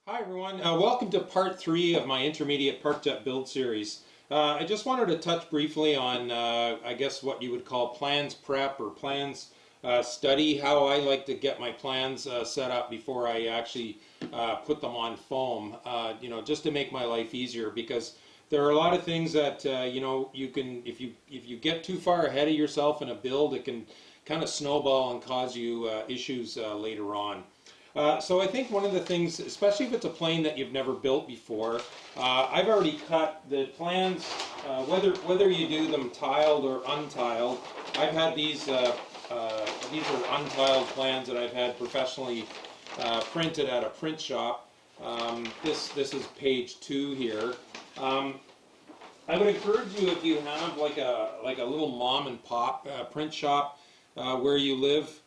Hi everyone, welcome to part 3 of my intermediate ParkJet build series. I just wanted to touch briefly on, I guess what you would call plans prep or plans study, how I like to get my plans set up before I actually put them on foam, just to make my life easier, because there are a lot of things that, you can, if you get too far ahead of yourself in a build, it can kind of snowball and cause you issues later on. So I think one of the things, especially if it's a plane that you've never built before, I've already cut the plans, whether you do them tiled or untiled. I've had these are untiled plans that I've had professionally printed at a print shop. This is page 2 here. I would encourage you, if you have like a little mom and pop print shop where you live.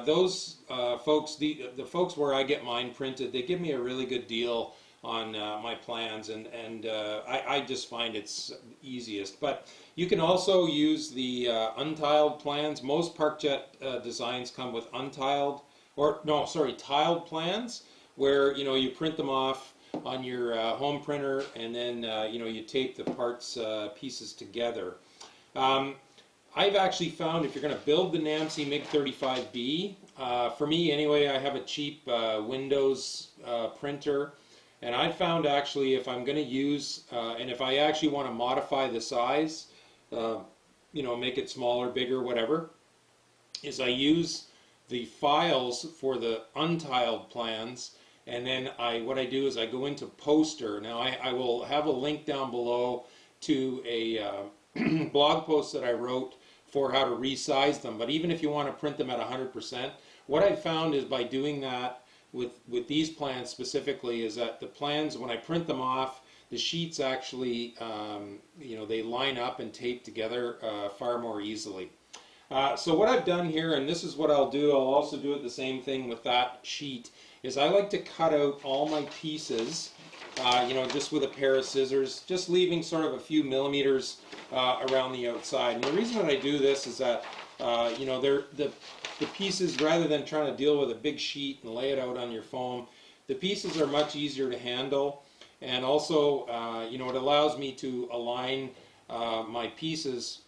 Those folks, the folks where I get mine printed, they give me a really good deal on my plans, and I just find it's easiest. But you can also use the untiled plans. Most ParkJet designs come with untiled, tiled plans, where you print them off on your home printer, and then you tape the parts pieces together. I've actually found, if you're going to build the NAMC MiG-35B, for me anyway, I have a cheap Windows printer, and I found actually if I'm going to use, and if I actually want to modify the size, make it smaller, bigger, whatever, is I use the files for the untiled plans, and then what I do is I go into Poster. Now I will have a link down below to a blog post that I wrote for how to resize them. But even if you want to print them at 100%, what I've found is by doing that with these plans specifically, is that the plans, when I print them off, the sheets actually, they line up and tape together far more easily. So what I've done here, and this is what I'll do, I'll also do it the same thing with that sheet, is I like to cut out all my pieces, just with a pair of scissors, just leaving sort of a few millimeters around the outside. And the reason that I do this is that, the pieces, rather than trying to deal with a big sheet and lay it out on your foam, the pieces are much easier to handle. And also, it allows me to align my pieces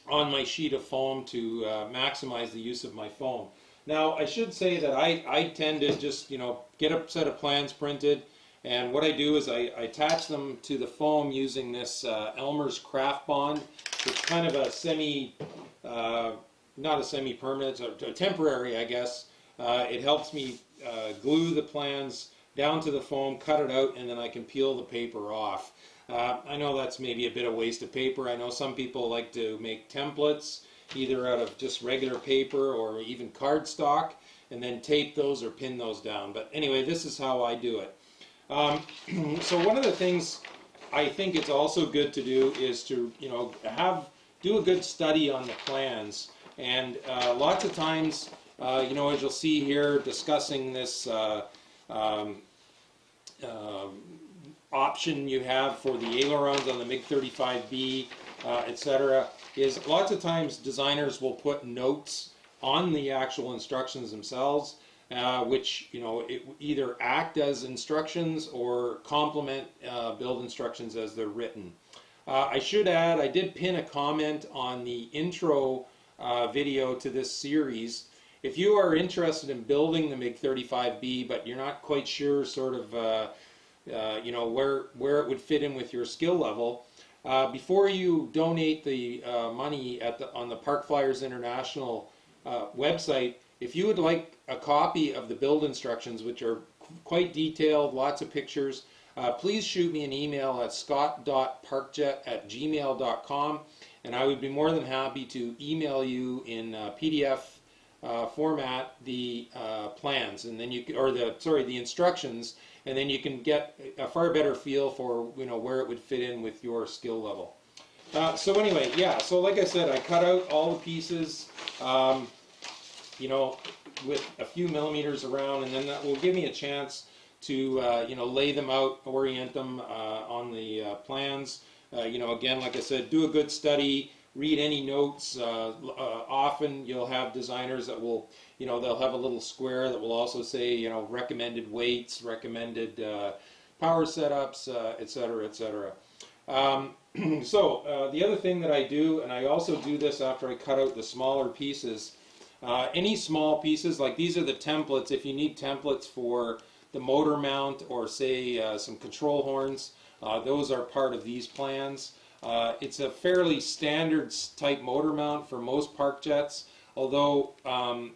on my sheet of foam to maximize the use of my foam. Now, I should say that I tend to just, get a set of plans printed, and what I do is I attach them to the foam using this Elmer's Craft Bond. It's kind of a not a semi-permanent, a temporary, I guess. It helps me glue the plans down to the foam, cut it out, and then I can peel the paper off. I know that's maybe a bit of waste of paper. I know some people like to make templates, either out of just regular paper or even cardstock, and then tape those or pin those down. But anyway, this is how I do it. So one of the things I think it's also good to do is to do a good study on the plans. And lots of times, as you'll see here, discussing this option you have for the ailerons on the MiG-35B, etc., is lots of times designers will put notes on the actual instructions themselves, which it either act as instructions or complement build instructions as they're written. I should add, I did pin a comment on the intro video to this series. If you are interested in building the MiG-35B, but you're not quite sure sort of where it would fit in with your skill level, before you donate the money on the Park Flyers International website, if you would like a copy of the build instructions, which are quite detailed, lots of pictures, please shoot me an email at scott.parkjet@gmail.com, and I would be more than happy to email you in PDF format the plans, and then the instructions, and then you can get a far better feel for where it would fit in with your skill level. So anyway, yeah. So like I said, I cut out all the pieces, with a few millimeters around, and then that will give me a chance to lay them out, orient them on the plans. Again, like I said, do a good study read any notes. Often you'll have designers that will, they'll have a little square that will also say, recommended weights, recommended power setups, etc., etc. So the other thing that I do, and I also do this after I cut out the smaller pieces, any small pieces, like these are the templates, if you need templates for the motor mount or say some control horns, those are part of these plans. It's a fairly standard type motor mount for most park jets, although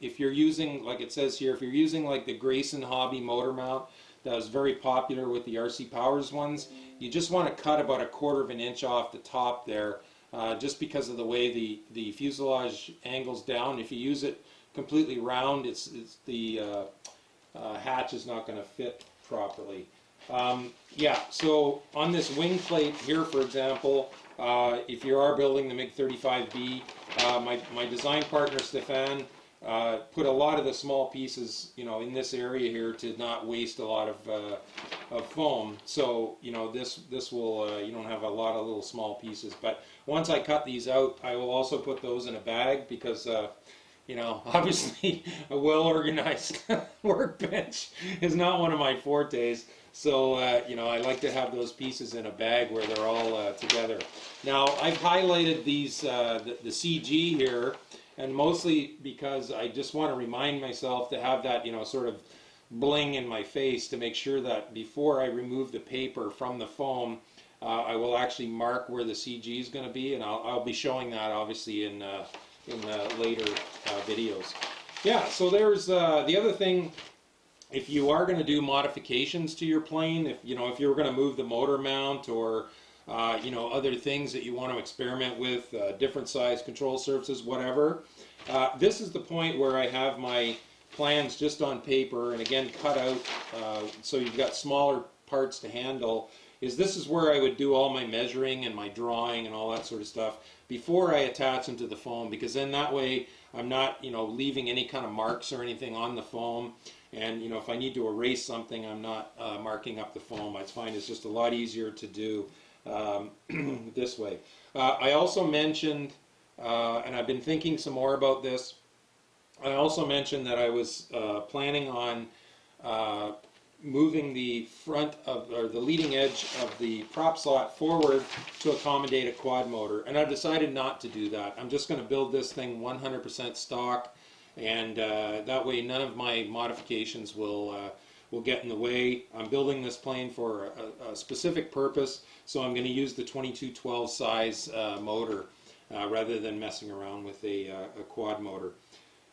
if you're using, like it says here, if you're using like the Grayson Hobby motor mount that was very popular with the RC Powers ones, you just want to cut about 1/4 of an inch off the top there, just because of the way the fuselage angles down. If you use it completely round, it's the hatch is not going to fit properly. Yeah, so on this wing plate here, for example, if you are building the MiG-35B, my design partner Stefan put a lot of the small pieces, in this area here to not waste a lot of foam. So, this will, you don't have a lot of little small pieces. But once I cut these out, I will also put those in a bag because, obviously a well-organized workbench is not one of my fortes. So, I like to have those pieces in a bag where they're all together. Now, I've highlighted these, the CG here, and mostly because I just want to remind myself to have that, sort of bling in my face to make sure that before I remove the paper from the foam, I will actually mark where the CG is going to be, and I'll be showing that obviously in later videos. Yeah, so there's the other thing. If you are going to do modifications to your plane, if you're going to move the motor mount or other things that you want to experiment with, different size control surfaces, whatever. This is the point where I have my plans just on paper and again cut out, so you've got smaller parts to handle. This is where I would do all my measuring and my drawing and all that sort of stuff before I attach them to the foam, because then that way I'm not leaving any kind of marks or anything on the foam. And if I need to erase something, I'm not marking up the foam. I find it's just a lot easier to do this way. I also mentioned, and I've been thinking some more about this, I also mentioned that I was planning on moving the front of, or the leading edge of the prop slot forward to accommodate a quad motor, and I've decided not to do that. I'm just going to build this thing 100% stock, and that way none of my modifications will get in the way. I'm building this plane for a specific purpose, so I'm going to use the 2212 size motor rather than messing around with a quad motor.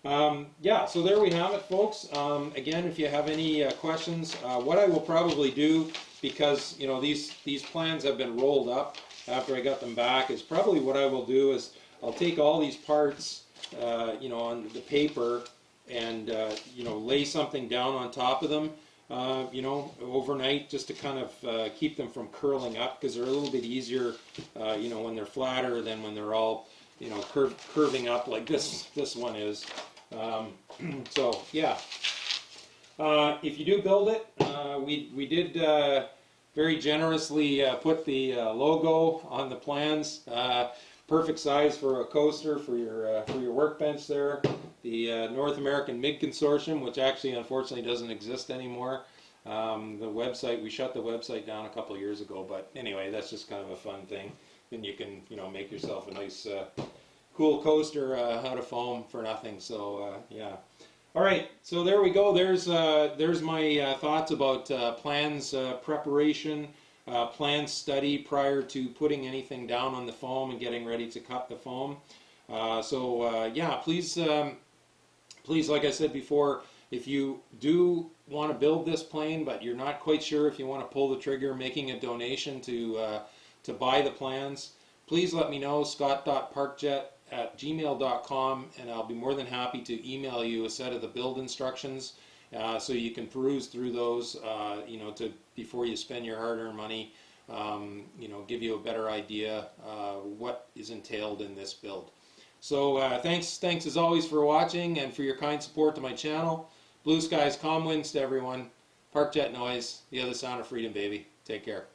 Yeah, so there we have it, folks. Again, if you have any questions, what I will probably do, because these plans have been rolled up after I got them back, is probably what I will do is I'll take all these parts, on the paper and lay something down on top of them, overnight, just to kind of keep them from curling up, because they're a little bit easier, when they're flatter than when they're all, curving up like this one is. So yeah, if you do build it, we did very generously put the logo on the plans. Perfect size for a coaster for your workbench there. The North American MiG Consortium, which actually unfortunately doesn't exist anymore. The website, we shut the website down a couple of years ago, but anyway, that's just kind of a fun thing. Then you can make yourself a nice cool coaster out of foam for nothing. So yeah. All right, so there we go. There's my thoughts about plans preparation, plan study prior to putting anything down on the foam and getting ready to cut the foam. Yeah, please, like I said before, if you do want to build this plane but you're not quite sure if you want to pull the trigger making a donation to buy the plans, please let me know, scott.parkjet@gmail.com, and I'll be more than happy to email you a set of the build instructions so you can peruse through those, before you spend your hard-earned money, give you a better idea what is entailed in this build. So thanks as always for watching and for your kind support to my channel. Blue skies, calm winds to everyone. Park jet noise, the other sound of freedom, baby. Take care.